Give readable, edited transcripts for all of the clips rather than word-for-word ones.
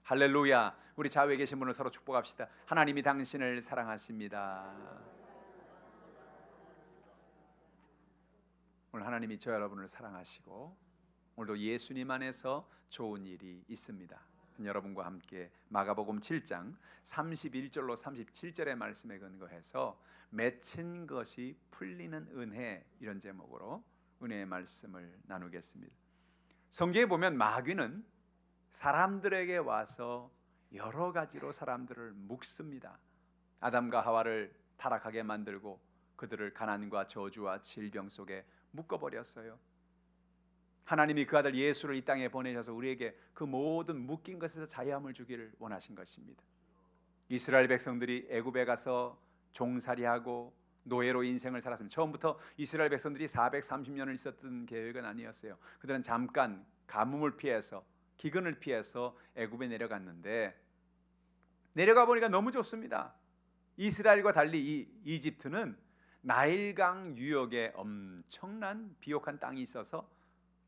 할렐루야. 우리 좌우에 계신 분을 서로 축복합시다. 하나님이 당신을 사랑하십니다. 오늘 하나님이 저 여러분을 사랑하시고 오늘도 예수님 안에서 좋은 일이 있습니다. 여러분과 함께 마가복음 7장 31절로 37절의 말씀에 근거해서 맺힌 것이 풀리는 은혜, 이런 제목으로 은혜의 말씀을 나누겠습니다. 성경에 보면 마귀는 사람들에게 와서 여러 가지로 사람들을 묶습니다. 아담과 하와를 타락하게 만들고 그들을 가난과 저주와 질병 속에 묶어버렸어요. 하나님이 그 아들 예수를 이 땅에 보내셔서 우리에게 그 모든 묶인 것에서 자유함을 주기를 원하신 것입니다. 이스라엘 백성들이 애굽에 가서 종살이하고 노예로 인생을 살았습니다. 처음부터 이스라엘 백성들이 430년을 있었던 계획은 아니었어요. 그들은 잠깐 가뭄을 피해서, 기근을 피해서 애굽에 내려갔는데, 내려가 보니까 너무 좋습니다. 이스라엘과 달리 이 이집트는 나일강 유역에 엄청난 비옥한 땅이 있어서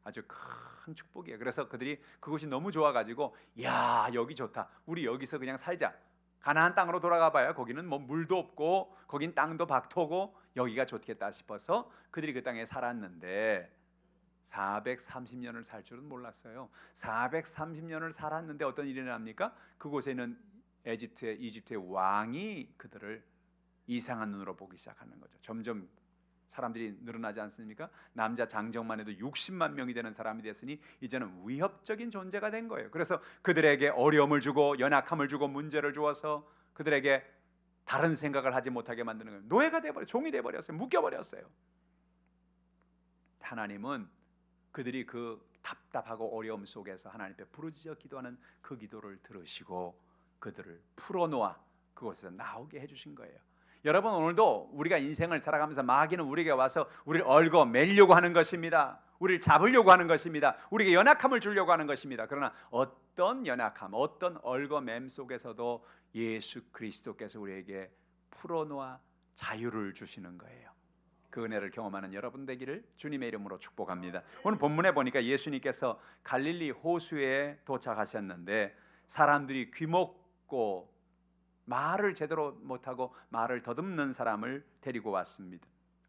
아주 큰 축복이에요. 그래서 그들이 그곳이 너무 좋아가지고, 야, 여기 좋다, 우리 여기서 그냥 살자. 가나안 땅으로 돌아가 봐야 거기는 뭐 물도 없고 거긴 땅도 박토고 여기가 좋겠다 싶어서 그들이 그 땅에 살았는데 430년을 살 줄은 몰랐어요. 430년을 살았는데 어떤 일이 일어납니까? 그곳에는 이집트의 왕이 그들을 이상한 눈으로 보기 시작하는 거죠. 점점 사람들이 늘어나지 않습니까? 남자 장정만 해도 60만 명이 되는 사람이 됐으니 이제는 위협적인 존재가 된 거예요. 그래서 그들에게 어려움을 주고 연약함을 주고 문제를 주어서 그들에게 다른 생각을 하지 못하게 만드는 거예요. 노예가 돼버려, 종이 돼버렸어요. 묶여버렸어요. 하나님은 그들이 그 답답하고 어려움 속에서 하나님 앞에 부르짖어 기도하는 그 기도를 들으시고 그들을 풀어놓아 그곳에서 나오게 해주신 거예요. 여러분, 오늘도 우리가 인생을 살아가면서 마귀는 우리에게 와서 우리를 얽어 매려고 하는 것입니다. 우리를 잡으려고 하는 것입니다. 우리에게 연약함을 주려고 하는 것입니다. 그러나 어떤 연약함, 어떤 얽어맴 속에서도 예수 그리스도께서 우리에게 풀어놓아 자유를 주시는 거예요. 그 은혜를 경험하는 여러분 되기를 주님의 이름으로 축복합니다. 오늘 본문에 보니까 예수님께서 갈릴리 호수에 도착하셨는데 사람들이 귀먹고 말을 제대로 못하고 말을 더듬는 사람을 데리고 왔습니다.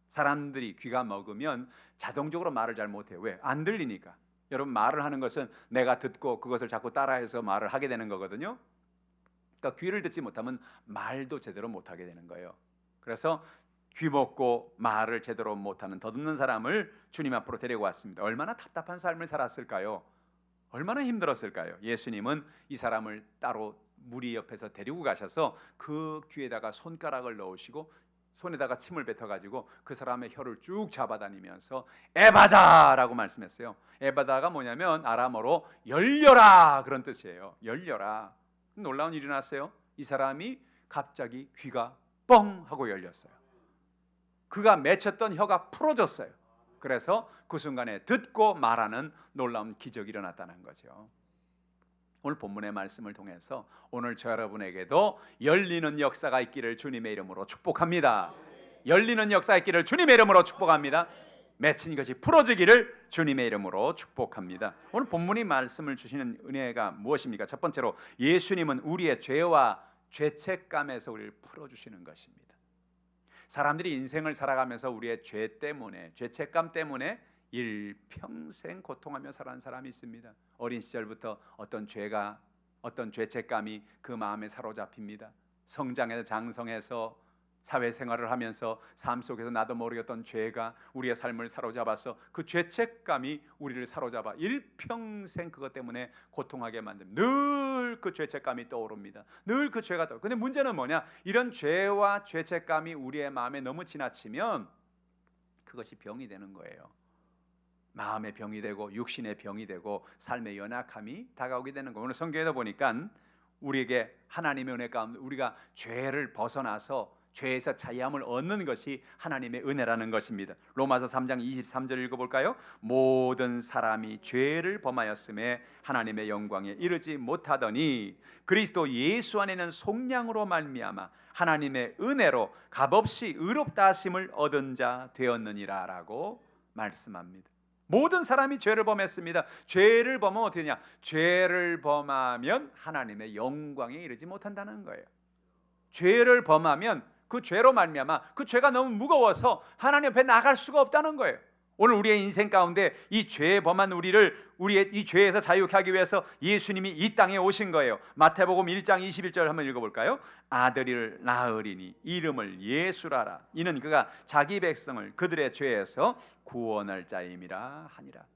사람들이 귀가 먹으면 자동적으로 말을 잘 못해요. 왜? 안 들리니까. 여러분, 말을 하는 것은 내가 듣고 그것을 자꾸 따라해서 말을 하게 되는 거거든요. 그러니까 귀를 듣지 못하면 말도 제대로 못하게 되는 거예요. 그래서 귀 먹고 말을 제대로 못하는 더듬는 사람을 주님 앞으로 데리고 왔습니다. 얼마나 답답한 삶을 살았을까요? 얼마나 힘들었을까요? 예수님은 이 사람을 따로 무리 옆에서 데리고 가셔서 그 귀에다가 손가락을 넣으시고 손에다가 침을 뱉어가지고 그 사람의 혀를 쭉 잡아다니면서 에바다라고 말씀했어요. 에바다가 뭐냐면 아람어로 열려라 그런 뜻이에요. 열려라. 놀라운 일이 났어요. 이 사람이 갑자기 귀가 뻥 하고 열렸어요. 그가 맺혔던 혀가 풀어졌어요. 그래서 그 순간에 듣고 말하는 놀라운 기적이 일어났다는 거죠. 오늘 본문의 말씀을 통해서 오늘 저 여러분에게도 열리는 역사가 있기를 주님의 이름으로 축복합니다. 열리는 역사가 있기를 주님의 이름으로 축복합니다. 맺힌 것이 풀어지기를 주님의 이름으로 축복합니다. 오늘 본문이 말씀을 주시는 은혜가 무엇입니까? 첫 번째로 예수님은 우리의 죄와 죄책감에서 우리를 풀어주시는 것입니다. 사람들이 인생을 살아가면서 우리의 죄 때문에, 죄책감 때문에 일평생 고통하며 살아온 사람이 있습니다. 어린 시절부터 어떤 죄가, 어떤 죄책감이 그 마음에 사로잡힙니다. 성장해서 장성해서 사회생활을 하면서 삶 속에서 나도 모르게 어떤 죄가 우리의 삶을 사로잡아서 그 죄책감이 우리를 사로잡아 일평생 그것 때문에 고통하게 만듭니다. 늘 그 죄책감이 떠오릅니다. 늘 그 죄가 떠오릅니다. 근데 문제는 뭐냐? 이런 죄와 죄책감이 우리의 마음에 너무 지나치면 그것이 병이 되는 거예요. 마음의 병이 되고 육신의 병이 되고 삶의 연약함이 다가오게 되는 거예요. 오늘 성경에도 보니까 우리에게 하나님의 은혜 가운데 우리가 죄를 벗어나서 죄에서 자유함을 얻는 것이 하나님의 은혜라는 것입니다. 로마서 3장 23절 읽어볼까요? 모든 사람이 죄를 범하였음에 하나님의 영광에 이르지 못하더니 그리스도 예수 안에는 속량으로 말미암아 하나님의 은혜로 값없이 의롭다 하심을 얻은 자 되었느니라 라고 말씀합니다. 모든 사람이 죄를 범했습니다. 죄를 범하면 어떻게 되냐? 죄를 범하면 하나님의 영광에 이르지 못한다는 거예요. 죄를 범하면 그 죄로 말미암아 그 죄가 너무 무거워서 하나님 앞에 나갈 수가 없다는 거예요. 오늘 우리의 인생 가운데 이 죄에 범한 우리의 이 죄에서 자유케 하기 위해서 예수님이 이 땅에 오신 거예요. 마태복음 1장 21절 한번 읽어볼까요? 아들을 낳으리니 이름을 예수라라. 이는 그가 자기 백성을 그들의 죄에서 구원할 자임이라 하니라.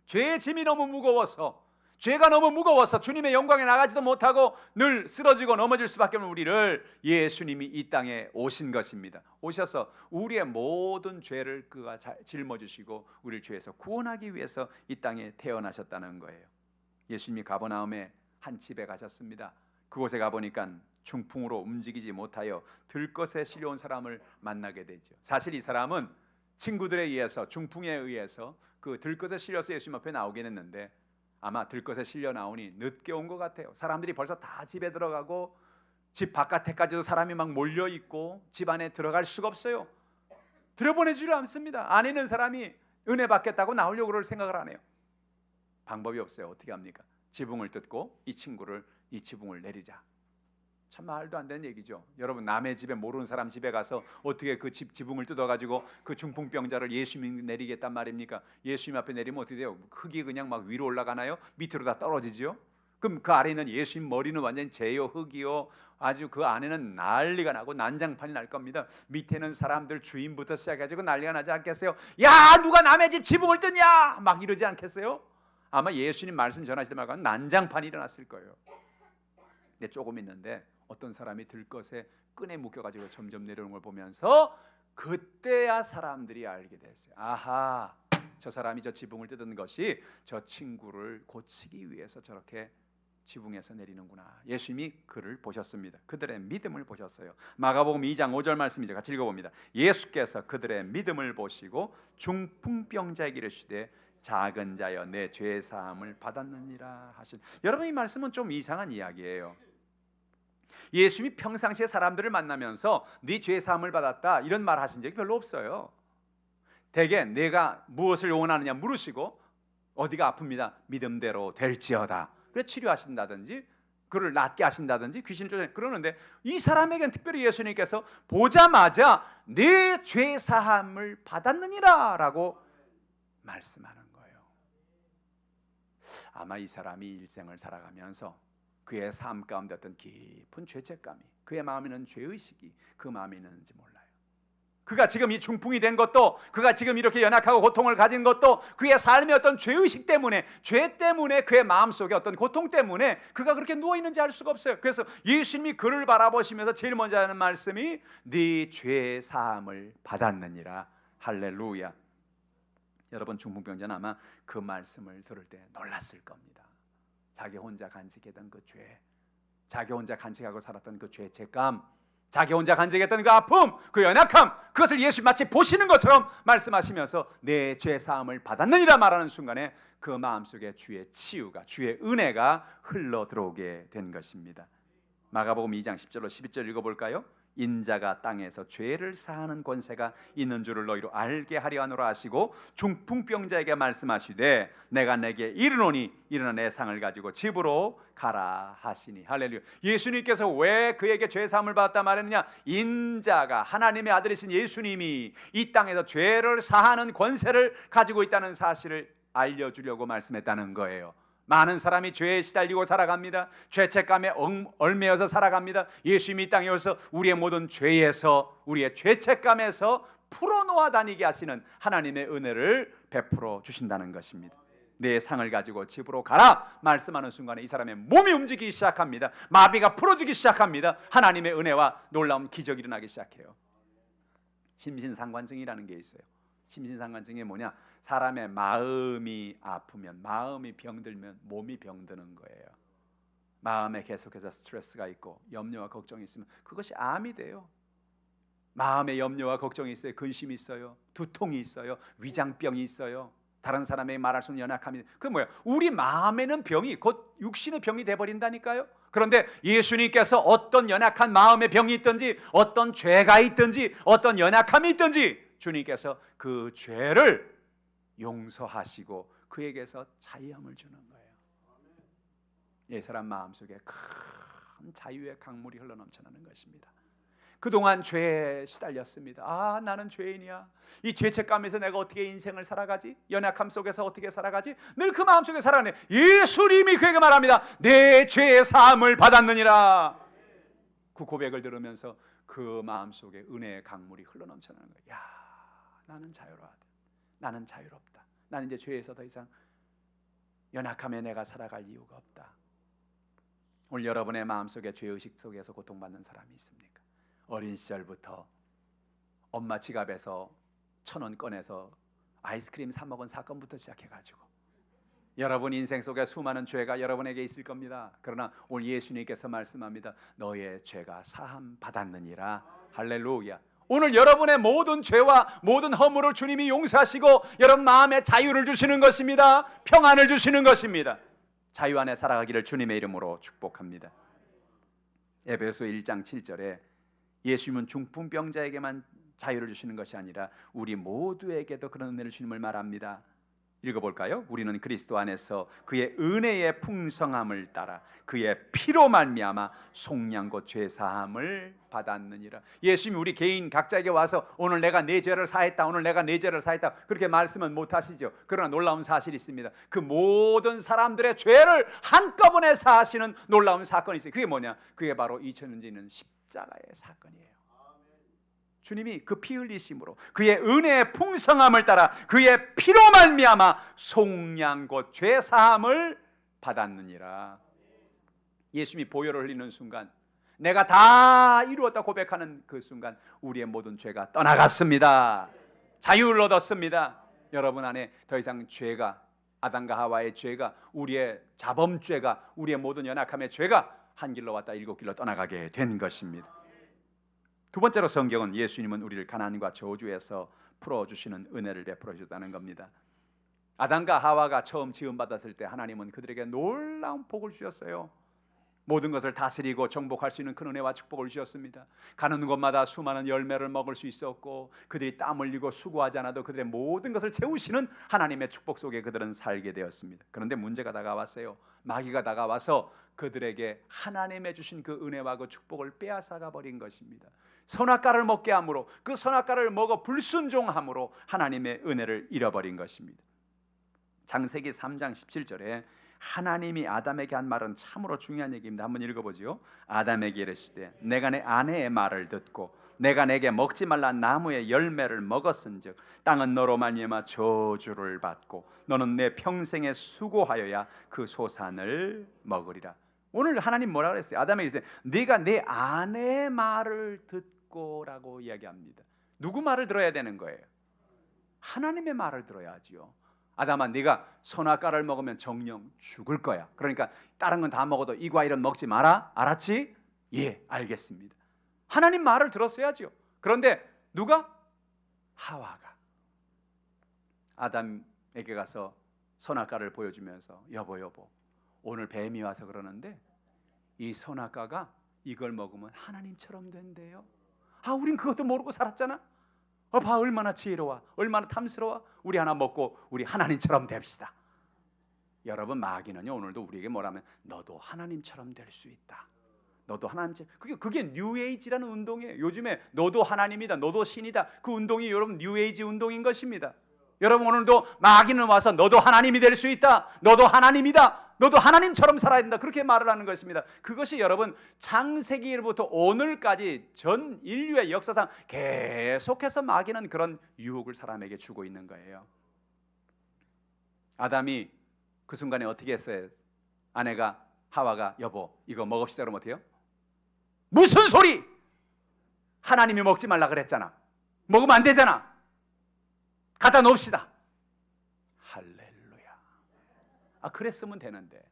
죄의 짐이 너무 무거워서, 죄가 너무 무거워서 주님의 영광에 나가지도 못하고 늘 쓰러지고 넘어질 수밖에 없는 우리를 예수님이 이 땅에 오신 것입니다. 오셔서 우리의 모든 죄를 그가 짊어지시고 우리를 죄에서 구원하기 위해서 이 땅에 태어나셨다는 거예요. 예수님이 가버나움에 한 집에 가셨습니다. 그곳에 가보니까 중풍으로 움직이지 못하여 들것에 실려온 사람을 만나게 되죠. 사실 이 사람은 친구들에 의해서, 중풍에 의해서 그 들것에 실려서 예수님 앞에 나오긴 했는데 아마 들것에 실려 나오니 늦게 온 것 같아요. 사람들이 벌써 다 집에 들어가고 집 바깥에까지도 사람이 막 몰려 있고 집 안에 들어갈 수가 없어요. 들여보내지를 않습니다. 안에 있는 사람이 은혜 받겠다고 나오려고 그럴 생각을 안 해요. 방법이 없어요. 어떻게 합니까? 지붕을 뜯고 이 지붕을 내리자. 참 말도 안 되는 얘기죠. 여러분, 남의 집에, 모르는 사람 집에 가서 어떻게 그 지붕을 뜯어가지고 그 중풍병자를 예수님이 내리겠단 말입니까? 예수님 앞에 내리면 어떻게 돼요? 흙이 그냥 막 위로 올라가나요? 밑으로 다 떨어지죠? 그럼 그 아래 있는 예수님 머리는 완전히 재요, 흙이요, 아주 그 안에는 난리가 나고 난장판이 날 겁니다. 밑에는 사람들, 주인부터 시작해가지고 난리가 나지 않겠어요? 야, 누가 남의 집 지붕을 뜯냐? 막 이러지 않겠어요? 아마 예수님 말씀 전하시다 말고 난장판이 일어났을 거예요. 근데 조금 있는데 어떤 사람이 들것에 끈에 묶여가지고 점점 내려오는 걸 보면서 그때야 사람들이 알게 됐어요. 아하, 저 사람이 저 지붕을 뜯은 것이 저 친구를 고치기 위해서 저렇게 지붕에서 내리는구나. 예수님이 그를 보셨습니다. 그들의 믿음을 보셨어요. 마가복음 2장 5절 말씀이죠. 같이 읽어봅니다. 예수께서 그들의 믿음을 보시고 중풍병자에게 이르시되 작은 자여 내 죄 사함을 받았느니라 하신. 여러분, 이 말씀은 좀 이상한 이야기예요. 예수님이 평상시에 사람들을 만나면서 네 죄 사함을 받았다 이런 말 하신 적이 별로 없어요. 대개 내가 무엇을 원하느냐 물으시고 어디가 아픕니다. 믿음대로 될지어다. 그래서 치료하신다든지 그를 낫게 하신다든지 귀신을 쫓아내는 그러는데 이 사람에겐 특별히 예수님께서 보자마자 네 죄 사함을 받았느니라 라고 말씀하는 거예요. 아마 이 사람이 일생을 살아가면서 그의 삶 가운데 어떤 깊은 죄책감이, 그의 마음에는 죄의식이 그 마음에 있는지 몰라요. 그가 지금 이 중풍이 된 것도, 그가 지금 이렇게 연약하고 고통을 가진 것도 그의 삶의 어떤 죄의식 때문에, 죄 때문에, 그의 마음속에 어떤 고통 때문에 그가 그렇게 누워있는지 알 수가 없어요. 그래서 예수님이 그를 바라보시면서 제일 먼저 하는 말씀이 네 죄 사함을 받았느니라. 할렐루야. 여러분, 중풍병자는 아마 그 말씀을 들을 때 놀랐을 겁니다. 자기 혼자 간직했던 그 죄, 자기 혼자 간직하고 살았던 그 죄책감, 자기 혼자 간직했던 그 아픔, 그 연약함, 그것을 예수 마치 보시는 것처럼 말씀하시면서 내 죄 사함을 받았느니라 말하는 순간에 그 마음속에 주의 치유가, 주의 은혜가 흘러 들어오게 된 것입니다. 마가복음 2장 10절로 11절 읽어볼까요? 인자가 땅에서 죄를 사하는 권세가 있는 줄을 너희로 알게 하려 하노라 하시고 중풍병자에게 말씀하시되 내가 내게 이르노니 일어나 내 상을 가지고 집으로 가라 하시니. 할렐루야. 예수님께서 왜 그에게 죄 사함을 받았다 말했느냐? 인자가, 하나님의 아들이신 예수님이 이 땅에서 죄를 사하는 권세를 가지고 있다는 사실을 알려주려고 말씀했다는 거예요. 많은 사람이 죄에 시달리고 살아갑니다. 죄책감에 얽매여서 살아갑니다. 예수님이 이 땅에 오셔서 우리의 모든 죄에서, 우리의 죄책감에서 풀어놓아 다니게 하시는 하나님의 은혜를 베풀어 주신다는 것입니다. 내 상을 가지고 집으로 가라 말씀하는 순간에 이 사람의 몸이 움직이기 시작합니다. 마비가 풀어지기 시작합니다. 하나님의 은혜와 놀라운 기적이 일어나기 시작해요. 심신상관증이라는 게 있어요. 심신상관증이 뭐냐? 사람의 마음이 아프면, 마음이 병들면 몸이 병드는 거예요. 마음에 계속해서 스트레스가 있고 염려와 걱정이 있으면 그것이 암이 돼요. 마음에 염려와 걱정이 있어요. 근심이 있어요. 두통이 있어요. 위장병이 있어요. 다른 사람에게 말할 수 없는 연약함이. 그 뭐예요? 우리 마음에는 병이 곧 육신의 병이 돼버린다니까요. 그런데 예수님께서 어떤 연약한 마음의 병이 있든지, 어떤 죄가 있든지, 어떤 연약함이 있든지 주님께서 그 죄를 용서하시고 그에게서 자유함을 주는 거예요. 이 사람 마음속에 큰 자유의 강물이 흘러넘쳐나는 것입니다. 그동안 죄에 시달렸습니다. 나는 죄인이야. 이 죄책감에서 내가 어떻게 인생을 살아가지? 연약함 속에서 어떻게 살아가지? 늘 그 마음속에 살아가네. 예수님이 그에게 말합니다. 내 죄의 사함을 받았느니라. 그 고백을 들으면서 그 마음속에 은혜의 강물이 흘러넘쳐나는 거예요. 나는 자유로워하다. 나는 자유롭다. 나는 이제 죄에서 더 이상 연약함에 내가 살아갈 이유가 없다. 오늘 여러분의 마음속에 죄의식 속에서 고통받는 사람이 있습니까? 어린 시절부터 엄마 지갑에서 1,000원 꺼내서 아이스크림 사 먹은 사건부터 시작해가지고 여러분 인생 속에 수많은 죄가 여러분에게 있을 겁니다. 그러나 오늘 예수님께서 말씀합니다. 너의 죄가 사함 받았느니라. 할렐루야. 오늘 여러분의 모든 죄와 모든 허물을 주님이 용서하시고 여러분 마음에 자유를 주시는 것입니다. 평안을 주시는 것입니다. 자유 안에 살아가기를 주님의 이름으로 축복합니다. 에베소 1장 7절에 예수님은 중풍병자에게만 자유를 주시는 것이 아니라 우리 모두에게도 그런 은혜를 주님을 말합니다. 읽어볼까요? 우리는 그리스도 안에서 그의 은혜의 풍성함을 따라 그의 피로 말미암아 속량 곧 죄사함을 받았느니라. 예수님이 우리 개인 각자에게 와서 오늘 내가 내 죄를 사했다, 오늘 내가 내 죄를 사했다 그렇게 말씀은 못하시죠. 그러나 놀라운 사실이 있습니다. 그 모든 사람들의 죄를 한꺼번에 사하시는 놀라운 사건이 있어요. 그게 뭐냐? 그게 바로 2000년 전인 십자가의 사건이에요. 주님이 그 피 흘리심으로 그의 은혜의 풍성함을 따라 그의 피로 말미암아 속량 곧 죄사함을 받았느니라. 예수님이 보혈을 흘리는 순간, 내가 다 이루었다 고백하는 그 순간 우리의 모든 죄가 떠나갔습니다. 자유를 얻었습니다. 여러분 안에 더 이상 죄가, 아담과 하와의 죄가, 우리의 자범죄가, 우리의 모든 연약함의 죄가 한 길로 왔다 일곱 길로 떠나가게 된 것입니다. 두 번째로 성경은 예수님은 우리를 가난과 저주에서 풀어주시는 은혜를 베풀어 주셨다는 겁니다. 아담과 하와가 처음 지음받았을 때 하나님은 그들에게 놀라운 복을 주셨어요. 모든 것을 다스리고 정복할 수 있는 큰 은혜와 축복을 주셨습니다. 가는 곳마다 수많은 열매를 먹을 수 있었고 그들이 땀 흘리고 수고하지 않아도 그들의 모든 것을 채우시는 하나님의 축복 속에 그들은 살게 되었습니다. 그런데 문제가 다가왔어요. 마귀가 다가와서 그들에게 하나님의 주신 그 은혜와 그 축복을 빼앗아가 버린 것입니다. 선악과를 먹게 함으로, 그 선악과를 먹어 불순종함으로 하나님의 은혜를 잃어버린 것입니다. 창세기 3장 17절에 하나님이 아담에게 한 말은 참으로 중요한 얘기입니다. 한번 읽어보죠. 아담에게 이르시되 내가 내 아내의 말을 듣고 내가 내게 먹지 말라 나무의 열매를 먹었은즉 땅은 너로 말미암아 저주를 받고 너는 내 평생에 수고하여야 그 소산을 먹으리라. 오늘 하나님 뭐라 그랬어요? 아담에게 네가 내 아내의 말을 듣고라고 이야기합니다. 누구 말을 들어야 되는 거예요? 하나님의 말을 들어야지요. 아담아, 네가 선악과를 먹으면 정령 죽을 거야. 그러니까 다른 건 다 먹어도 이 과일은 먹지 마라. 알았지? 예, 알겠습니다. 하나님 말을 들었어야죠. 그런데 누가? 하와가 아담에게 가서 선악과를 보여주면서 여보 오늘 뱀이 와서 그러는데 이 선악과가 이걸 먹으면 하나님처럼 된대요. 우린 그것도 모르고 살았잖아. 봐 얼마나 지혜로워, 얼마나 탐스러워. 우리 하나 먹고 우리 하나님처럼 됩시다. 여러분 마귀는요 오늘도 우리에게 뭐라면 너도 하나님처럼 될 수 있다. 너도 하나님처럼. 그게 뉴에이지라는 운동이에요. 요즘에 너도 하나님이다, 너도 신이다. 그 운동이 여러분 뉴에이지 운동인 것입니다. 여러분 오늘도 마귀는 와서 너도 하나님이 될 수 있다, 너도 하나님이다, 너도 하나님처럼 살아야 된다 그렇게 말을 하는 것입니다. 그것이 여러분 창세기로부터 오늘까지 전 인류의 역사상 계속해서 마귀는 그런 유혹을 사람에게 주고 있는 거예요. 아담이 그 순간에 어떻게 했어요? 아내가 하와가 여보 이거 먹읍시다 그러면 어때요? 무슨 소리! 하나님이 먹지 말라 그랬잖아. 먹으면 안 되잖아. 갖다 놓읍시다. 할렐루야. 그랬으면 되는데,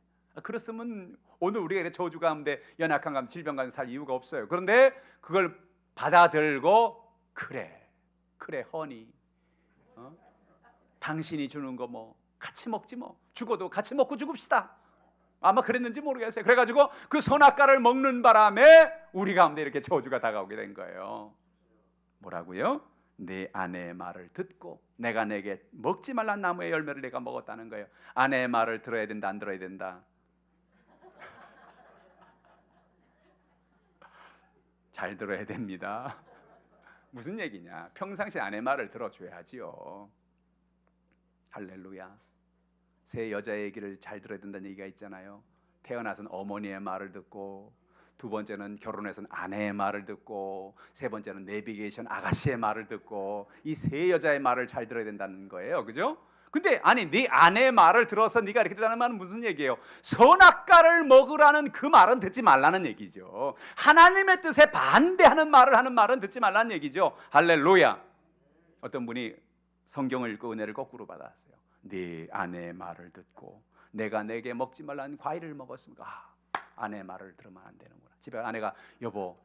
그랬으면 오늘 우리가 저주 가운데 연약한 가운데 질병 가운데 살 이유가 없어요. 그런데 그걸 받아들고 그래 허니 당신이 주는 거 뭐 같이 먹지 뭐, 죽어도 같이 먹고 죽읍시다. 아마 그랬는지 모르겠어요. 그래가지고 그 선악과를 먹는 바람에 우리 가운데 이렇게 저주가 다가오게 된 거예요. 뭐라고요? 네 아내의 말을 듣고 내가 내게 먹지 말란 나무의 열매를 내가 먹었다는 거예요. 아내의 말을 들어야 된다, 안 들어야 된다? 잘 들어야 됩니다. 무슨 얘기냐? 평상시 아내 말을 들어줘야지요. 할렐루야. 새 여자 얘기를 잘 들어야 된다는 얘기가 있잖아요. 태어나선 어머니의 말을 듣고, 두 번째는 결혼해서는 아내의 말을 듣고, 세 번째는 내비게이션 아가씨의 말을 듣고, 이 세 여자의 말을 잘 들어야 된다는 거예요. 그죠? 근데 아니, 네 아내의 말을 들어서 네가 이렇게 된다는 말은 무슨 얘기예요? 선악과를 먹으라는 그 말은 듣지 말라는 얘기죠. 하나님의 뜻에 반대하는 말을 하는 말은 듣지 말라는 얘기죠. 할렐루야. 어떤 분이 성경을 읽고 은혜를 거꾸로 받았어요. 네 아내의 말을 듣고 내가 내게 먹지 말라는 과일을 먹었습니까? 아내의 말을 들으면 안 되는구나. 집에 아내가 여보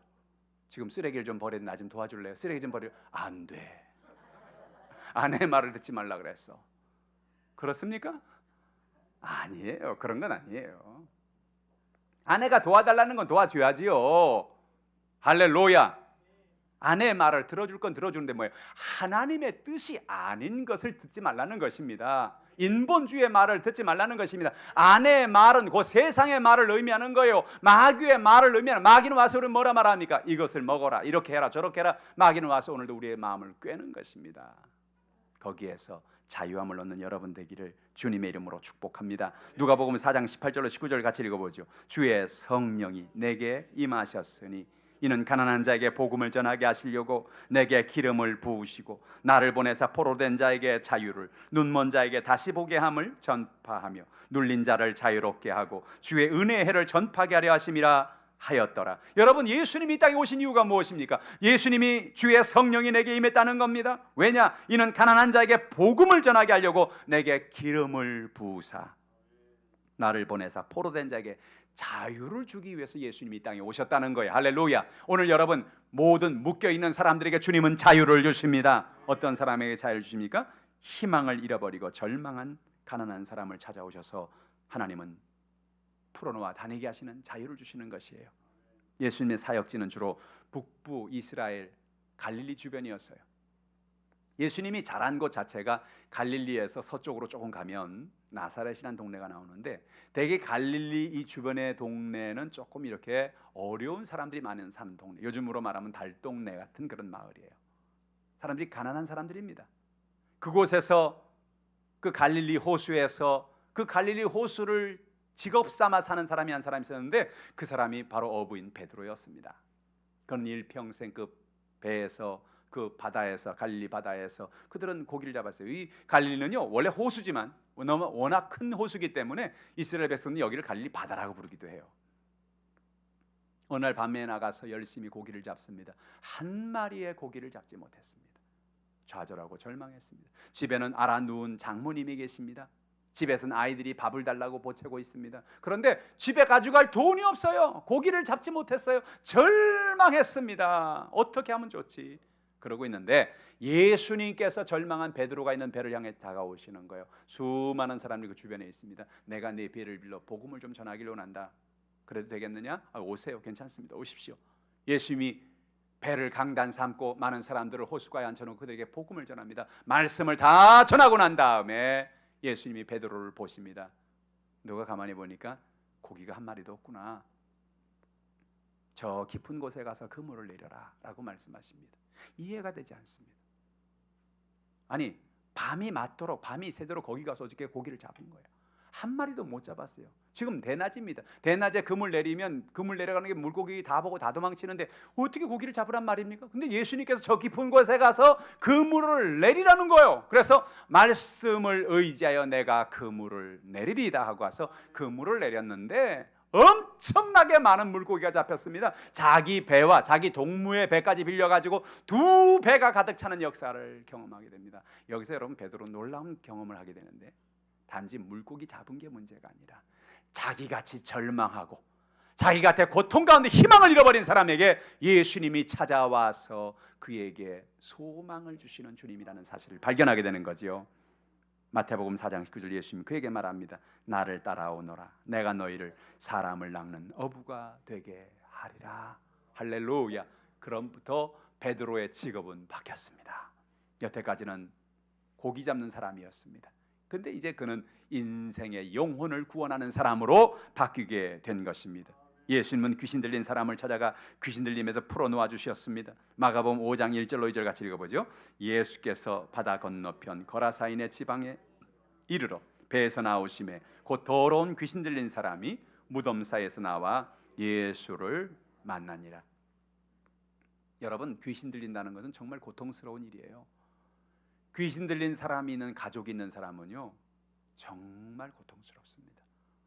지금 쓰레기를 좀 버리는데 나 좀 도와줄래요? 쓰레기 좀 버려. 안 돼. 아내의 말을 듣지 말라 그랬어. 그렇습니까? 아니에요. 그런 건 아니에요. 아내가 도와달라는 건 도와줘야지요. 할렐루야. 아내의 말을 들어줄 건 들어주는데 뭐예요? 하나님의 뜻이 아닌 것을 듣지 말라는 것입니다. 인본주의의 말을 듣지 말라는 것입니다. 아내의 말은 그 세상의 말을 의미하는 거예요. 마귀의 말을 의미하는, 마귀는 와서 우리 뭐라 말합니까? 이것을 먹어라, 이렇게 해라, 저렇게 해라. 마귀는 와서 오늘도 우리의 마음을 꿰는 것입니다. 거기에서 자유함을 얻는 여러분 되기를 주님의 이름으로 축복합니다. 누가복음 4장 18절로 19절 같이 읽어보죠. 주의 성령이 내게 임하셨으니 이는 가난한 자에게 복음을 전하게 하시려고 내게 기름을 부으시고 나를 보내사 포로된 자에게 자유를, 눈먼 자에게 다시 보게 함을 전파하며 눌린 자를 자유롭게 하고 주의 은혜의 해를 전파하게 하려 하심이라 하였더라. 여러분, 예수님이 이 땅에 오신 이유가 무엇입니까? 예수님이 주의 성령이 내게 임했다는 겁니다. 왜냐? 이는 가난한 자에게 복음을 전하게 하려고 내게 기름을 부으사 나를 보내사 포로된 자에게 자유를 주기 위해서 예수님이 이 땅에 오셨다는 거예요. 할렐루야. 오늘 여러분 모든 묶여있는 사람들에게 주님은 자유를 주십니다. 어떤 사람에게 자유를 주십니까? 희망을 잃어버리고 절망한 가난한 사람을 찾아오셔서 하나님은 풀어놓아 다니게 하시는 자유를 주시는 것이에요. 예수님의 사역지는 주로 북부 이스라엘 갈릴리 주변이었어요. 예수님이 자란 곳 자체가 갈릴리에서 서쪽으로 조금 가면 나사렛이라는 동네가 나오는데, 대개 갈릴리 이 주변의 동네는 조금 이렇게 어려운 사람들이 많은 사는 동네, 요즘으로 말하면 달동네 같은 그런 마을이에요. 사람들이 가난한 사람들입니다. 그곳에서 그 갈릴리 호수에서 그 갈릴리 호수를 직업 삼아 사는 사람이 한 사람이 있었는데 그 사람이 바로 어부인 베드로였습니다. 그는 일평생 그 배에서 그 바다에서, 갈릴리 바다에서 그들은 고기를 잡았어요. 이 갈릴리는요 원래 호수지만 워낙 큰 호수기 때문에 이스라엘 백성은 여기를 갈릴리 바다라고 부르기도 해요. 어느 날 밤에 나가서 열심히 고기를 잡습니다. 한 마리의 고기를 잡지 못했습니다. 좌절하고 절망했습니다. 집에는 알아 누운 장모님이 계십니다. 집에서는 아이들이 밥을 달라고 보채고 있습니다. 그런데 집에 가져갈 돈이 없어요. 고기를 잡지 못했어요. 절망했습니다. 어떻게 하면 좋지? 그러고 있는데 예수님께서 절망한 베드로가 있는 배를 향해 다가오시는 거예요. 수많은 사람들이 그 주변에 있습니다. 내가 네 배를 빌려 복음을 좀 전하기로 한다. 그래도 되겠느냐? 오세요. 괜찮습니다. 오십시오. 예수님이 배를 강단 삼고 많은 사람들을 호수가에 앉혀놓고 그들에게 복음을 전합니다. 말씀을 다 전하고 난 다음에 예수님이 베드로를 보십니다. 누가 가만히 보니까 고기가 한 마리도 없구나. 저 깊은 곳에 가서 그물을 내려라 라고 말씀하십니다. 이해가 되지 않습니다. 아니 밤이 맞도록, 밤이 새도록 거기 가서 어저께 고기를 잡은 거예요. 한 마리도 못 잡았어요. 지금 대낮입니다. 대낮에 그물 내리면 그물 내려가는 게 물고기 다 보고 다 도망치는데 어떻게 고기를 잡으란 말입니까? 근데 예수님께서 저 깊은 곳에 가서 그물을 내리라는 거예요. 그래서 말씀을 의지하여 내가 그물을 내리리다 하고 와서 그물을 내렸는데 엄청나게 많은 물고기가 잡혔습니다. 자기 배와 자기 동무의 배까지 빌려가지고 두 배가 가득 차는 역사를 경험하게 됩니다. 여기서 여러분 베드로는 놀라운 경험을 하게 되는데, 단지 물고기 잡은 게 문제가 아니라 자기같이 절망하고 자기 곁에 고통 가운데 희망을 잃어버린 사람에게 예수님이 찾아와서 그에게 소망을 주시는 주님이라는 사실을 발견하게 되는 거지요. 마태복음 4장 19절 예수님이 그에게 말합니다. 나를 따라오너라. 내가 너희를 사람을 낚는 어부가 되게 하리라. 할렐루야. 그럼부터 베드로의 직업은 바뀌었습니다. 여태까지는 고기 잡는 사람이었습니다. 근데 이제 그는 인생의 영혼을 구원하는 사람으로 바뀌게 된 것입니다. 예수님은 귀신 들린 사람을 찾아가 귀신 들림에서 풀어놓아 주셨습니다. 마가복음 5장 1절로 2절 같이 읽어보죠. 예수께서 바다 건너편 거라사인의 지방에 이르러 배에서 나오심에 곧 더러운 귀신 들린 사람이 무덤 사이에서 나와 예수를 만나니라. 여러분, 귀신 들린다는 것은 정말 고통스러운 일이에요. 귀신 들린 사람이 있는 가족이 있는 사람은요 정말 고통스럽습니다.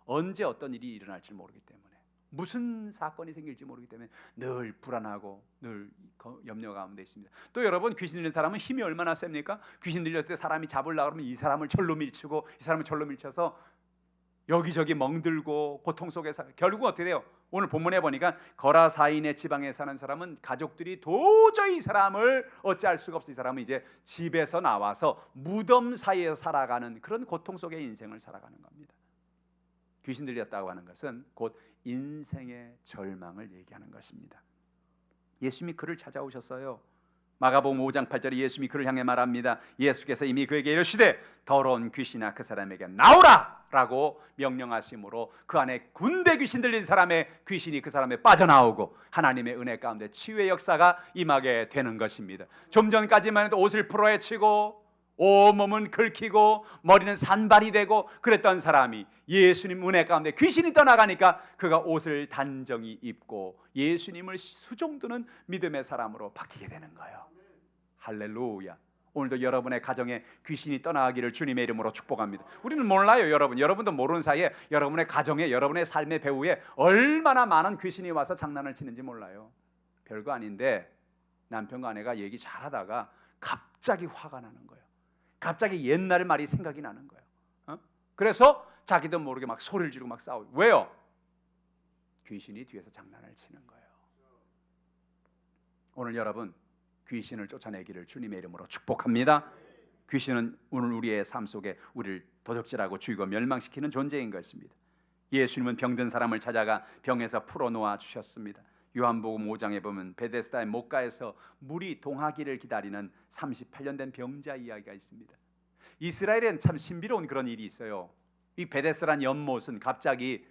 언제 어떤 일이 일어날지 모르기 때문에, 무슨 사건이 생길지 모르기 때문에 늘 불안하고 늘 염려 가운데 있습니다. 또 여러분, 귀신 들린 사람은 힘이 얼마나 셉니까? 귀신 들렸을 때 사람이 잡으려고 그러면 이 사람을 절로 밀치고 이 사람을 절로 밀쳐서 여기저기 멍들고 고통 속에서 결국은 어떻게 돼요? 오늘 본문에 보니까 거라사인의 지방에 사는 사람은 가족들이 도저히 이 사람을 어찌할 수가 없어. 이 사람은 이제 집에서 나와서 무덤 사이에서 살아가는 그런 고통 속의 인생을 살아가는 겁니다. 귀신 들렸다고 하는 것은 곧 인생의 절망을 얘기하는 것입니다. 예수님이 그를 찾아오셨어요. 마가복음 5장 8절에 예수님이 그를 향해 말합니다. 예수께서 이미 그에게 이르시되 더러운 귀신아 그 사람에게 나오라 라고 명령하심으로 그 안에 군대 귀신 들린 사람의 귀신이 그 사람에 빠져나오고 하나님의 은혜 가운데 치유의 역사가 임하게 되는 것입니다. 좀 전까지만 해도 옷을 풀어헤치고 온몸은 긁히고 머리는 산발이 되고 그랬던 사람이 예수님 은혜 가운데 귀신이 떠나가니까 그가 옷을 단정히 입고 예수님을 수종드는 믿음의 사람으로 바뀌게 되는 거예요. 할렐루야. 오늘도 여러분의 가정에 귀신이 떠나가기를 주님의 이름으로 축복합니다. 우리는 몰라요. 여러분도 모르는 사이에 여러분의 가정에, 여러분의 삶의 배후에 얼마나 많은 귀신이 와서 장난을 치는지 몰라요. 별거 아닌데 남편과 아내가 얘기 잘하다가 갑자기 화가 나는 거예요. 갑자기 옛날 말이 생각이 나는 거예요. 그래서 자기도 모르게 막 소리를 지르고 막 싸워요. 왜요? 귀신이 뒤에서 장난을 치는 거예요. 오늘 여러분, 귀신을 쫓아내기를 주님의 이름으로 축복합니다. 귀신은 오늘 우리의 삶 속에 우리를 도적질하고 죽이고 멸망시키는 존재인 것입니다. 예수님은 병든 사람을 찾아가 병에서 풀어놓아 주셨습니다. 요한복음 5장에 보면 베데스다의 목가에서 물이 동하기를 기다리는 38년 된 병자 이야기가 있습니다. 이스라엘엔 참 신비로운 그런 일이 있어요. 이 베데스다라는 연못은 갑자기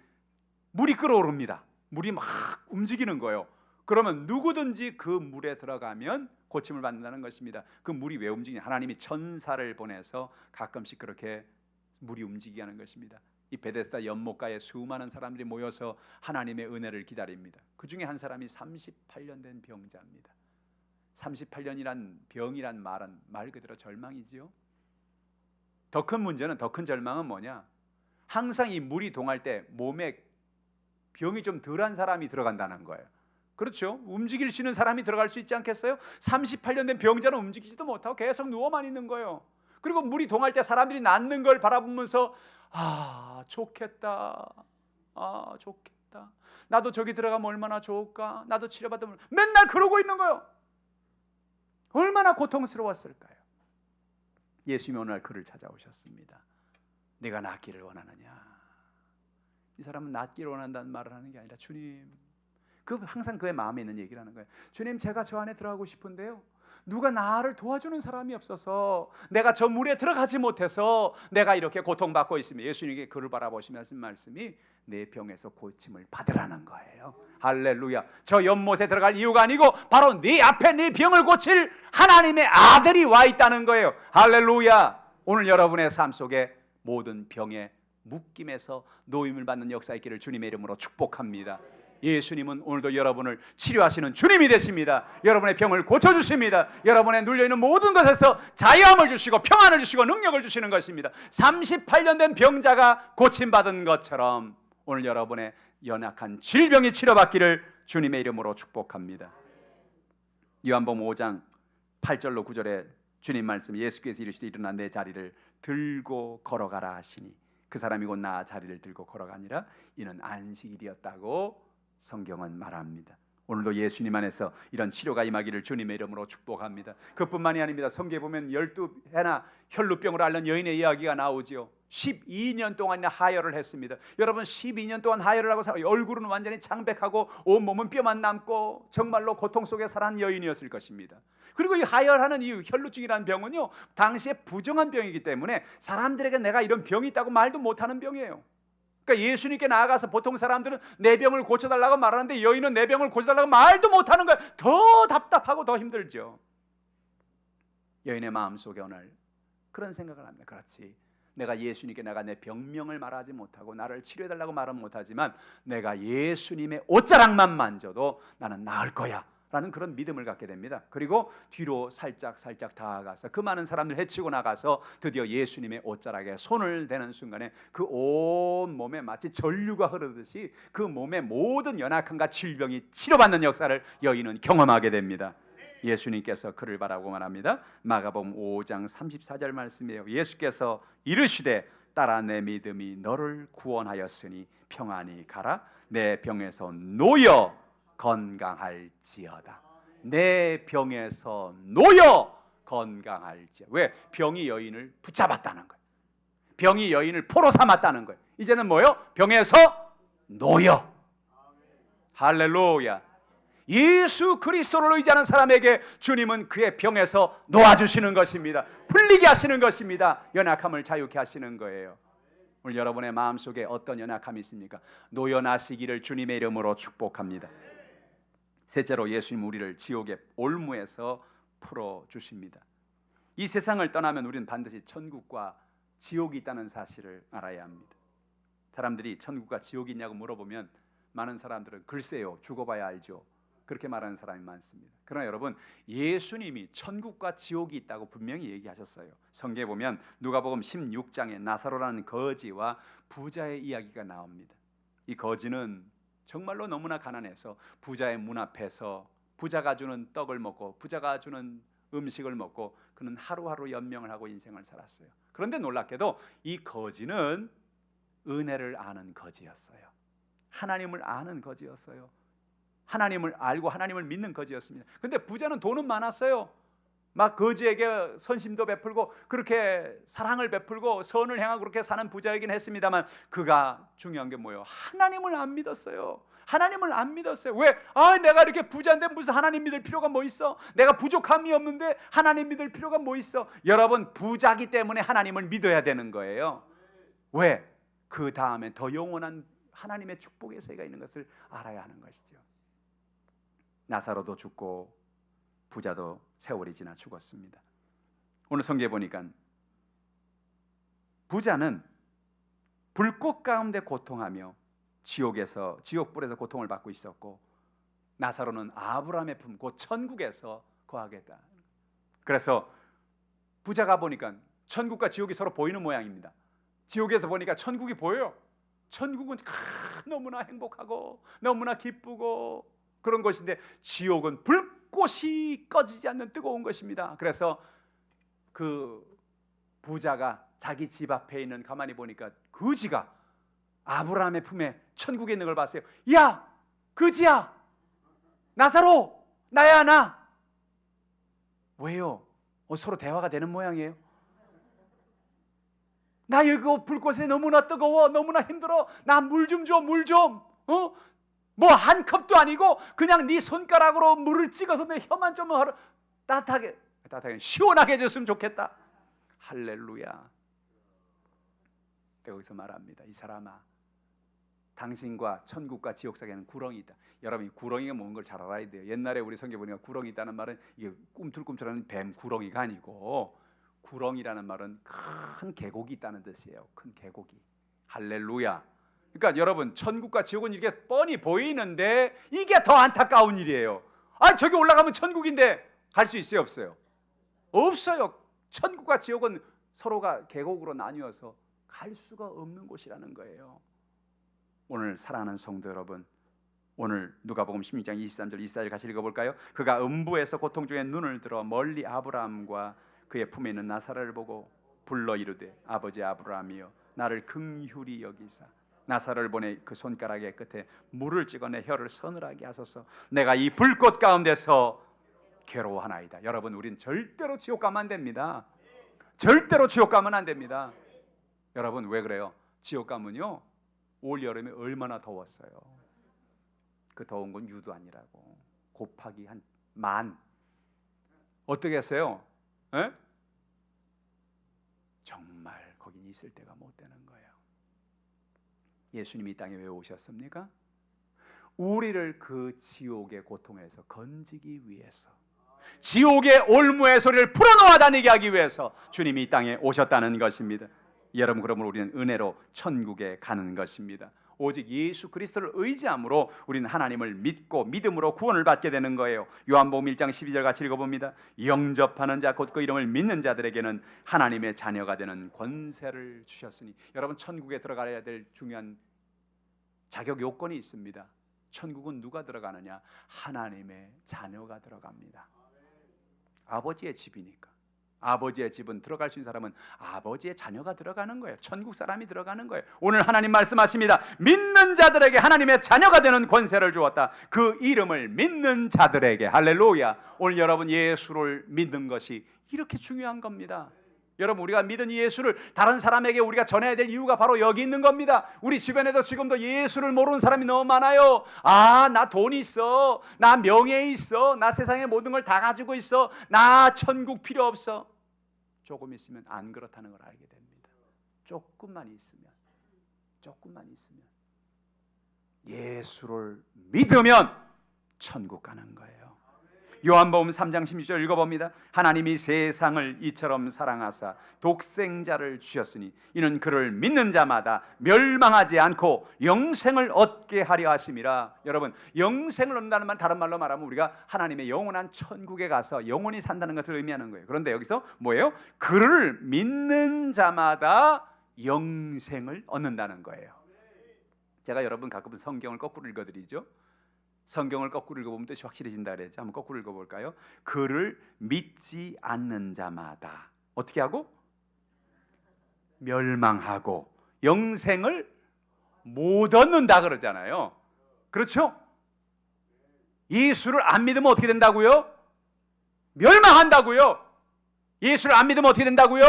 물이 끓어오릅니다. 물이 막 움직이는 거예요. 그러면 누구든지 그 물에 들어가면 고침을 받는다는 것입니다. 그 물이 왜 움직이냐? 하나님이 천사를 보내서 가끔씩 그렇게 물이 움직이게 하는 것입니다. 이 베데스다 연못가에 수많은 사람들이 모여서 하나님의 은혜를 기다립니다. 그 중에 한 사람이 38년 된 병자입니다. 38년이란 병이란 말은 말 그대로 절망이지요. 더 큰 문제는, 더 큰 절망은 뭐냐? 항상 이 물이 동할 때 몸에 병이 좀 덜한 사람이 들어간다는 거예요. 그렇죠? 움직일 수 있는 사람이 들어갈 수 있지 않겠어요? 38년 된 병자는 움직이지도 못하고 계속 누워만 있는 거예요. 그리고 물이 동할 때 사람들이 낫는 걸 바라보면서 좋겠다, 좋겠다, 나도 저기 들어가면 얼마나 좋을까, 나도 치료받으면, 맨날 그러고 있는 거예요. 얼마나 고통스러웠을까요? 예수님이 오늘 그를 찾아오셨습니다. 네가 낫기를 원하느냐? 이 사람은 낫기를 원한다는 말을 하는 게 아니라 주님, 항상 그의 마음에 있는 얘기를 하는 거예요. 주님, 제가 저 안에 들어가고 싶은데요, 누가 나를 도와주는 사람이 없어서 내가 저 물에 들어가지 못해서 내가 이렇게 고통받고 있으면 예수님께 그를 바라보시면서 말씀이 내 병에서 고침을 받으라는 거예요. 할렐루야. 저 연못에 들어갈 이유가 아니고 바로 네 앞에 네 병을 고칠 하나님의 아들이 와 있다는 거예요. 할렐루야. 오늘 여러분의 삶 속에 모든 병의 묶임에서 노임을 받는 역사 있기를 주님의 이름으로 축복합니다. 예수님은 오늘도 여러분을 치료하시는 주님이 되십니다. 여러분의 병을 고쳐주십니다. 여러분의 눌려있는 모든 것에서 자유함을 주시고 평안을 주시고 능력을 주시는 것입니다. 38년 된 병자가 고침받은 것처럼 오늘 여러분의 연약한 질병이 치료받기를 주님의 이름으로 축복합니다. 요한복음 5장 8절로 9절에 주님 말씀, 예수께서 이르시되 일어나 내 자리를 들고 걸어가라 하시니 그 사람이 곧 나 자리를 들고 걸어가니라. 이는 안식일이었다고 성경은 말합니다. 오늘도 예수님 안에서 이런 치료가 임하기를 주님의 이름으로 축복합니다. 그뿐만이 아닙니다. 성경에 보면 12해나 혈루병으로 앓는 여인의 이야기가 나오지요. 12년 동안이나 하혈을 했습니다. 여러분 12년 동안 하혈을 하고 얼굴은 완전히 창백하고 온몸은 뼈만 남고 정말로 고통 속에 살아난 여인이었을 것입니다. 그리고 이 하혈하는 이유, 혈루증이라는 병은요, 당시에 부정한 병이기 때문에 사람들에게 내가 이런 병이 있다고 말도 못하는 병이에요. 그러니까 예수님께 나아가서 보통 사람들은 내 병을 고쳐달라고 말하는데 여인은 내 병을 고쳐달라고 말도 못하는 거예요. 더 답답하고 더 힘들죠. 여인의 마음속에 오늘 그런 생각을 합니다. 그렇지, 내가 예수님께 내가 내 병명을 말하지 못하고 나를 치료해달라고 말은 못하지만 내가 예수님의 옷자락만 만져도 나는 나을 거야 라는 그런 믿음을 갖게 됩니다. 그리고 뒤로 살짝 다가가서 그 많은 사람들 헤치고 나가서 드디어 예수님의 옷자락에 손을 대는 순간에 그 온 몸에 마치 전류가 흐르듯이 그 몸의 모든 연약함과 질병이 치료받는 역사를 여인은 경험하게 됩니다. 예수님께서 그를 바라고 말합니다. 마가복음 5장 34절 말씀이에요. 예수께서 이르시되 딸아 내 믿음이 너를 구원하였으니 평안히 가라. 내 병에서 놓여 건강할지어다. 내 병에서 놓여 건강할지어다. 왜? 병이 여인을 붙잡았다는 거예요. 병이 여인을 포로 삼았다는 거예요. 이제는 뭐요? 병에서 놓여. 할렐루야. 예수 그리스도를 의지하는 사람에게 주님은 그의 병에서 놓아주시는 것입니다. 풀리게 하시는 것입니다. 연약함을 자유케 하시는 거예요. 오늘 여러분의 마음속에 어떤 연약함이 있습니까? 놓여나시기를 주님의 이름으로 축복합니다. 셋째로 예수님 우리를 지옥의 올무에서 풀어주십니다. 이 세상을 떠나면 우리는 반드시 천국과 지옥이 있다는 사실을 알아야 합니다. 사람들이 천국과 지옥이 있냐고 물어보면 많은 사람들은 글쎄요 죽어봐야 알죠 그렇게 말하는 사람이 많습니다. 그러나 여러분 예수님이 천국과 지옥이 있다고 분명히 얘기하셨어요. 성경에 보면 누가복음 16장에 나사로라는 거지와 부자의 이야기가 나옵니다. 이 거지는 정말로 너무나 가난해서 부자의 문 앞에서 부자가 주는 떡을 먹고 부자가 주는 음식을 먹고 그는 하루하루 연명을 하고 인생을 살았어요. 그런데 놀랍게도 이 거지는 은혜를 아는 거지였어요. 하나님을 아는 거지였어요. 하나님을 알고 하나님을 믿는 거지였습니다. 근데 부자는 돈은 많았어요. 막 거지에게 선심도 베풀고 그렇게 사랑을 베풀고 선을 행하고 그렇게 사는 부자이긴 했습니다만 그가 중요한 게 뭐예요? 하나님을 안 믿었어요. 하나님을 안 믿었어요. 왜? 내가 이렇게 부자인데 무슨 하나님 믿을 필요가 뭐 있어? 내가 부족함이 없는데 하나님 믿을 필요가 뭐 있어? 여러분 부자기 때문에 하나님을 믿어야 되는 거예요. 왜? 그 다음에 더 영원한 하나님의 축복의 세계가 있는 것을 알아야 하는 것이죠. 나사로도 죽고 부자도 세월이 지나 죽었습니다. 오늘 성경에 보니까 부자는 불꽃 가운데 고통하며 지옥불에서 고통을 받고 있었고 나사로는 아브라함의 품 곧 천국에서 거하겠다. 그래서 부자가 보니까 천국과 지옥이 서로 보이는 모양입니다. 지옥에서 보니까 천국이 보여요. 천국은 너무나 행복하고 너무나 기쁘고 그런 것인데 지옥은 불꽃이 꺼지지 않는 뜨거운 것입니다. 그래서 그 부자가 자기 집 앞에 있는 가만히 보니까 거지가 아브라함의 품에 천국에 있는 걸 봤어요. 야, 거지야, 나사로, 나야 나. 왜요? 서로 대화가 되는 모양이에요. 나 이거 불꽃에 너무나 뜨거워, 너무나 힘들어. 나 물 좀 줘, 물 좀. 뭐 한 컵도 아니고 그냥 네 손가락으로 물을 찍어서 내 혀만 좀 따뜻하게 시원하게 해줬으면 좋겠다. 할렐루야. 여기서 말합니다. 이 사람아, 당신과 천국과 지옥 사이에는 구렁이 있다. 여러분, 이 구렁이가 뭔 걸 잘 알아야 돼요. 옛날에 우리 성경 보니까 구렁이 있다는 말은 이게 꿈틀꿈틀하는 뱀 구렁이가 아니고 구렁이라는 말은 큰 계곡이 있다는 뜻이에요. 큰 계곡이. 할렐루야. 그러니까 여러분, 천국과 지옥은 이게 뻔히 보이는데 이게 더 안타까운 일이에요. 저기 올라가면 천국인데 갈 수 있어요, 없어요? 없어요. 천국과 지옥은 서로가 계곡으로 나뉘어서 갈 수가 없는 곳이라는 거예요. 오늘 사랑하는 성도 여러분, 오늘 누가복음 16장 23절 24절 같이 읽어볼까요? 그가 음부에서 고통 중에 눈을 들어 멀리 아브라함과 그의 품에 있는 나사로를 보고 불러 이르되 아버지 아브라함이여 나를 긍휼히 여기사 나사로를 보내 그 손가락의 끝에 물을 찍어 내 혀를 서늘하게 하소서. 내가 이 불꽃 가운데서 괴로워하나이다. 여러분, 우린 절대로 지옥 가면 안 됩니다. 절대로 지옥 가면 안 됩니다. 여러분 왜 그래요? 지옥 가면요 올 여름에 얼마나 더웠어요. 그 더운 건 유도 아니라고 곱하기 한 만. 어떻게 했어요? 에? 정말 거긴 있을 데가 못 되는 거예요. 예수님이 이 땅에 왜 오셨습니까? 우리를 그 지옥의 고통에서 건지기 위해서, 지옥의 올무의 소리를 풀어놓아 다니게 하기 위해서 주님이 이 땅에 오셨다는 것입니다. 여러분, 그러므로 우리는 은혜로 천국에 가는 것입니다. 오직 예수 그리스도를 의지함으로 우리는 하나님을 믿고 믿음으로 구원을 받게 되는 거예요. 요한복음 1장 12절 같이 읽어봅니다. 영접하는 자 곧 그 이름을 믿는 자들에게는 하나님의 자녀가 되는 권세를 주셨으니. 여러분, 천국에 들어가야 될 중요한 자격 요건이 있습니다. 천국은 누가 들어가느냐? 하나님의 자녀가 들어갑니다. 아버지의 집이니까. 아버지의 집은 들어갈 수 있는 사람은 아버지의 자녀가 들어가는 거예요. 천국 사람이 들어가는 거예요. 오늘 하나님 말씀하십니다. 믿는 자들에게 하나님의 자녀가 되는 권세를 주었다. 그 이름을 믿는 자들에게. 할렐루야. 오늘 여러분 예수를 믿는 것이 이렇게 중요한 겁니다. 여러분, 우리가 믿은 예수를 다른 사람에게 우리가 전해야 될 이유가 바로 여기 있는 겁니다. 우리 주변에도 지금도 예수를 모르는 사람이 너무 많아요. 아, 나 돈 있어, 나 명예 있어, 나 세상의 모든 걸 다 가지고 있어, 나 천국 필요 없어. 조금 있으면 안 그렇다는 걸 알게 됩니다. 조금만 있으면 예수를 믿으면 천국 가는 거예요. 요한복음 3장 16절 읽어봅니다. 하나님이 세상을 이처럼 사랑하사 독생자를 주셨으니 이는 그를 믿는 자마다 멸망하지 않고 영생을 얻게 하려 하심이라. 여러분, 영생을 얻는다는 말, 다른 말로 말하면 우리가 하나님의 영원한 천국에 가서 영원히 산다는 것을 의미하는 거예요. 그런데 여기서 뭐예요? 그를 믿는 자마다 영생을 얻는다는 거예요. 제가 여러분 가끔 성경을 거꾸로 읽어드리죠. 성경을 거꾸로 읽어보면 뜻이 확실해진다 그랬죠. 한번 거꾸로 읽어볼까요? 그를 믿지 않는 자마다 어떻게 하고? 멸망하고 영생을 못 얻는다 그러잖아요. 그렇죠? 예수를 안 믿으면 어떻게 된다고요? 멸망한다고요. 예수를 안 믿으면 어떻게 된다고요?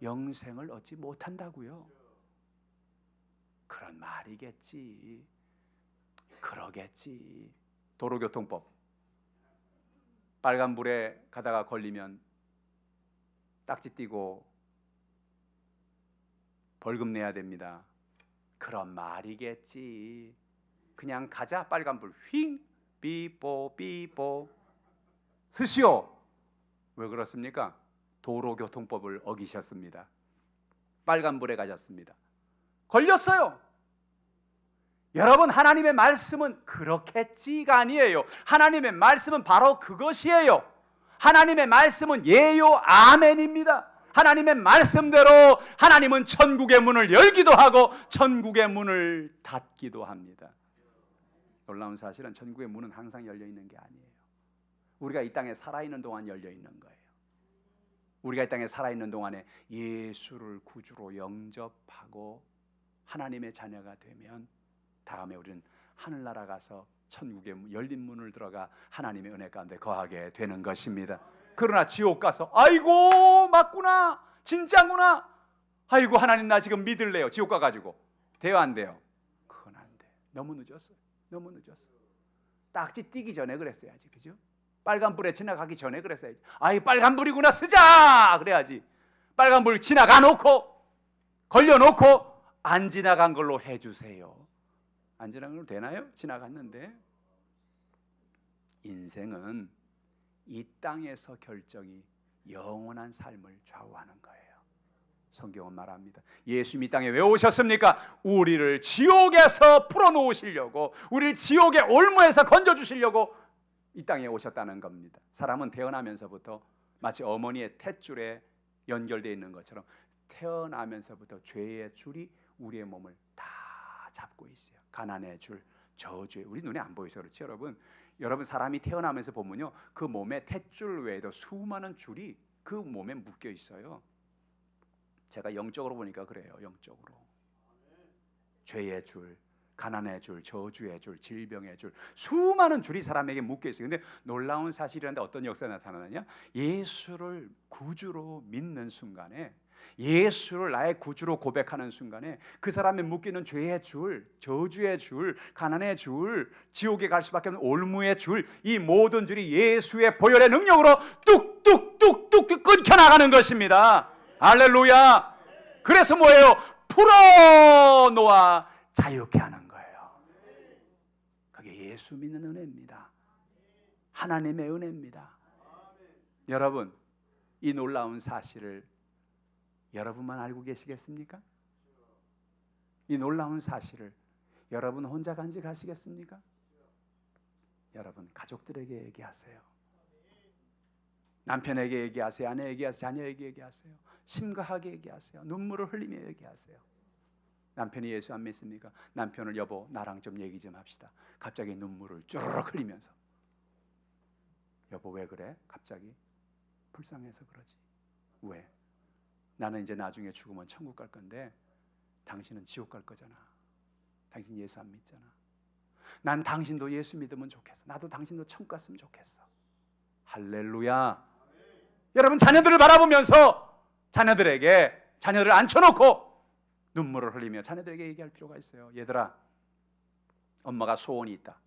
영생을 얻지 못한다고요. 그런 말이겠지. 그러겠지. 도로교통법, 빨간불에 가다가 걸리면 딱지 띄고 벌금 내야 됩니다. 그런 말이겠지. 그냥 가자. 빨간불 휙 삐뽀 삐뽀 스시오. 왜 그렇습니까? 도로교통법을 어기셨습니다. 빨간불에 가셨습니다. 걸렸어요. 여러분, 하나님의 말씀은 그렇겠지가 아니에요. 하나님의 말씀은 바로 그것이에요. 하나님의 말씀은 예요 아멘입니다. 하나님의 말씀대로 하나님은 천국의 문을 열기도 하고 천국의 문을 닫기도 합니다. 놀라운 사실은 천국의 문은 항상 열려 있는 게 아니에요. 우리가 이 땅에 살아있는 동안 열려 있는 거예요. 우리가 이 땅에 살아있는 동안에 예수를 구주로 영접하고 하나님의 자녀가 되면 다음에 우리는 하늘나라 가서 천국의 열린 문을 들어가 하나님의 은혜 가운데 거하게 되는 것입니다. 그러나 지옥 가서 아이고 맞구나, 진짜구나, 아이고 하나님 나 지금 믿을래요. 지옥 가가지고 돼요 안 돼요? 그건 안 돼. 너무 늦었어요. 너무 늦었어. 딱지 띄기 전에 그랬어야지. 그죠? 빨간불에 지나가기 전에 그랬어야지. 아이 빨간불이구나 쓰자 그래야지. 빨간불 지나가 놓고 걸려놓고 안 지나간 걸로 해주세요. 안 지나간 걸로 되나요? 지나갔는데. 인생은 이 땅에서 결정이 영원한 삶을 좌우하는 거예요. 성경은 말합니다. 예수님이 이 땅에 왜 오셨습니까? 우리를 지옥에서 풀어놓으시려고, 우리를 지옥의 올무에서 건져주시려고 이 땅에 오셨다는 겁니다. 사람은 태어나면서부터 마치 어머니의 탯줄에 연결되어 있는 것처럼 태어나면서부터 죄의 줄이 우리의 몸을 다 잡고 있어요. 가난의 줄, 저주의, 우리 눈에 안 보이죠, 그렇죠, 여러분? 여러분 사람이 태어나면서 보면요, 그 몸에 탯줄 외에도 수많은 줄이 그 몸에 묶여 있어요. 제가 영적으로 보니까 그래요. 영적으로 죄의 줄, 가난의 줄, 저주의 줄, 질병의 줄, 수많은 줄이 사람에게 묶여 있어요. 근데 놀라운 사실이란데 어떤 역사가 나타나느냐? 예수를 구주로 믿는 순간에 예수를 나의 구주로 고백하는 순간에 그 사람의 묶이는 죄의 줄, 저주의 줄, 가난의 줄, 지옥에 갈 수밖에 없는 올무의 줄, 이 모든 줄이 예수의 보혈의 능력으로 뚝뚝뚝뚝 끊겨나가는 것입니다. 할렐루야. 그래서 뭐예요? 풀어놓아 자유케 하는 거예요. 그게 예수 믿는 은혜입니다. 하나님의 은혜입니다. 여러분, 이 놀라운 사실을 여러분만 알고 계시겠습니까? 이 놀라운 사실을 여러분 혼자 간직하시겠습니까? 여러분 가족들에게 얘기하세요. 남편에게 얘기하세요. 아내에게 얘기하세요. 자녀에게 얘기하세요. 심각하게 얘기하세요. 눈물을 흘리며 얘기하세요. 남편이 예수 안 믿습니까? 남편을 여보 나랑 좀 얘기 좀 합시다. 갑자기 눈물을 쭈르륵 흘리면서 여보 왜 그래? 갑자기 불쌍해서 그러지. 왜? 나는 이제 나중에 죽으면 천국 갈 건데 당신은 지옥 갈 거잖아. 당신 예수 안 믿잖아. 난 당신도 예수 믿으면 좋겠어. 나도 당신도 천국 갔으면 좋겠어. 할렐루야. 여러분 자녀들을 바라보면서 자녀들을 앉혀놓고 눈물을 흘리며 자녀들에게 얘기할 필요가 있어요. 얘들아, 엄마가 소원이 있다.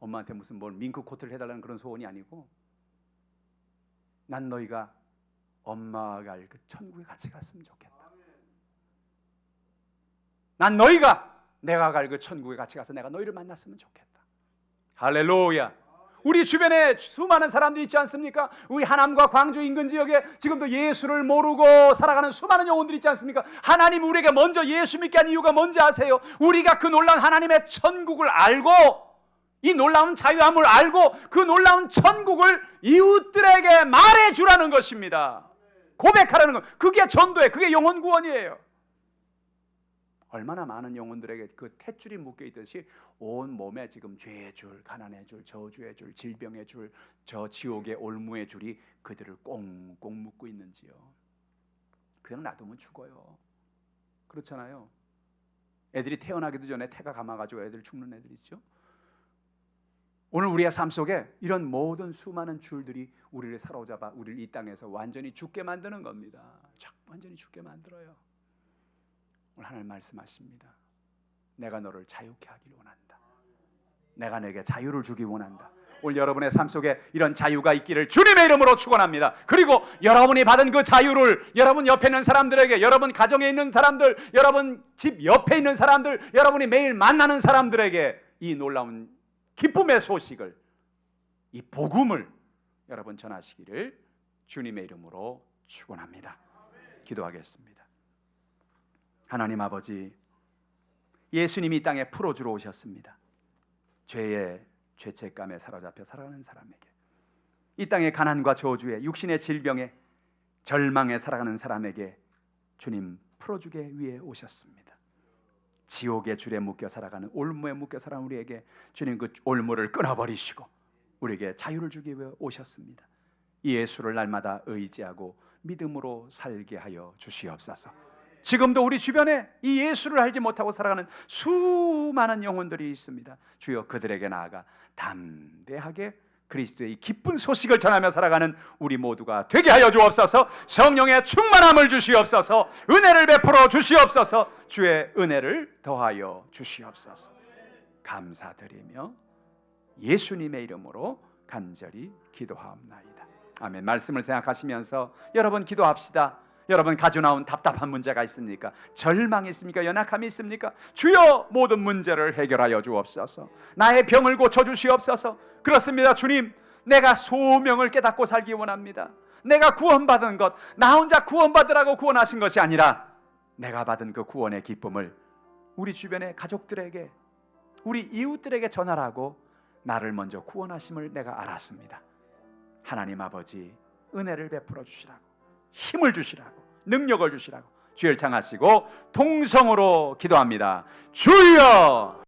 엄마한테 무슨 뭘 밍크 코트를 해달라는 그런 소원이 아니고 난 너희가 엄마가 갈 그 천국에 같이 갔으면 좋겠다. 난 너희가 내가 갈 그 천국에 같이 가서 내가 너희를 만났으면 좋겠다. 할렐루야. 우리 주변에 수많은 사람들이 있지 않습니까? 우리 하남과 광주 인근 지역에 지금도 예수를 모르고 살아가는 수많은 영혼들이 있지 않습니까? 하나님 우리에게 먼저 예수 믿게 한 이유가 뭔지 아세요? 우리가 그 놀라운 하나님의 천국을 알고 이 놀라운 자유함을 알고 그 놀라운 천국을 이웃들에게 말해주라는 것입니다. 고백하라는 것. 그게 전도예요. 그게 영혼 구원이에요. 얼마나 많은 영혼들에게 그 탯줄이 묶여있듯이 온 몸에 지금 죄의 줄, 가난의 줄, 저주의 줄, 질병의 줄, 저 지옥의 올무의 줄이 그들을 꽁꽁 묶고 있는지요. 그냥 놔두면 죽어요. 그렇잖아요. 애들이 태어나기도 전에 태가 감아가지고 애들 죽는 애들 있죠. 오늘 우리의 삶 속에 이런 모든 수많은 줄들이 우리를 사로잡아 우리를 이 땅에서 완전히 죽게 만드는 겁니다. 완전히 죽게 만들어요. 오늘 하나님 말씀하십니다. 내가 너를 자유케 하기를 원한다. 내가 너에게 자유를 주기 원한다. 오늘 여러분의 삶 속에 이런 자유가 있기를 주님의 이름으로 축원합니다. 그리고 여러분이 받은 그 자유를 여러분 옆에 있는 사람들에게, 여러분 가정에 있는 사람들, 여러분 집 옆에 있는 사람들, 여러분이 매일 만나는 사람들에게 이 놀라운 기쁨의 소식을, 이 복음을 여러분 전하시기를 주님의 이름으로 축원합니다. 기도하겠습니다. 하나님 아버지, 예수님이 이 땅에 풀어주러 오셨습니다. 죄의 죄책감에 사로잡혀 살아가는 사람에게, 이 땅의 가난과 저주에, 육신의 질병에, 절망에 살아가는 사람에게 주님 풀어주기 위해 오셨습니다. 지옥의 줄에 묶여 살아가는, 올무에 묶여 살아가는 우리에게 주님 그 올무를 끊어버리시고 우리에게 자유를 주기 위해 오셨습니다. 이 예수를 날마다 의지하고 믿음으로 살게 하여 주시옵소서. 지금도 우리 주변에 이 예수를 알지 못하고 살아가는 수많은 영혼들이 있습니다. 주여 그들에게 나아가 담대하게 그리스도의 이 기쁜 소식을 전하며 살아가는 우리 모두가 되게 하여 주옵소서. 성령의 충만함을 주시옵소서. 은혜를 베풀어 주시옵소서. 주의 은혜를 더하여 주시옵소서. 감사드리며 예수님의 이름으로 간절히 기도하옵나이다. 아멘. 말씀을 생각하시면서 여러분 기도합시다. 여러분 가져 나온 답답한 문제가 있습니까? 절망이 있습니까? 연약함이 있습니까? 주여 모든 문제를 해결하여 주옵소서. 나의 병을 고쳐 주시옵소서. 그렇습니다. 주님, 내가 소명을 깨닫고 살기 원합니다. 내가 구원받은 것, 나 혼자 구원받으라고 구원하신 것이 아니라 내가 받은 그 구원의 기쁨을 우리 주변의 가족들에게, 우리 이웃들에게 전하라고 나를 먼저 구원하심을 내가 알았습니다. 하나님 아버지, 은혜를 베풀어 주시라고, 힘을 주시라고, 능력을 주시라고 주를 향하시고 동성으로 기도합니다. 주여!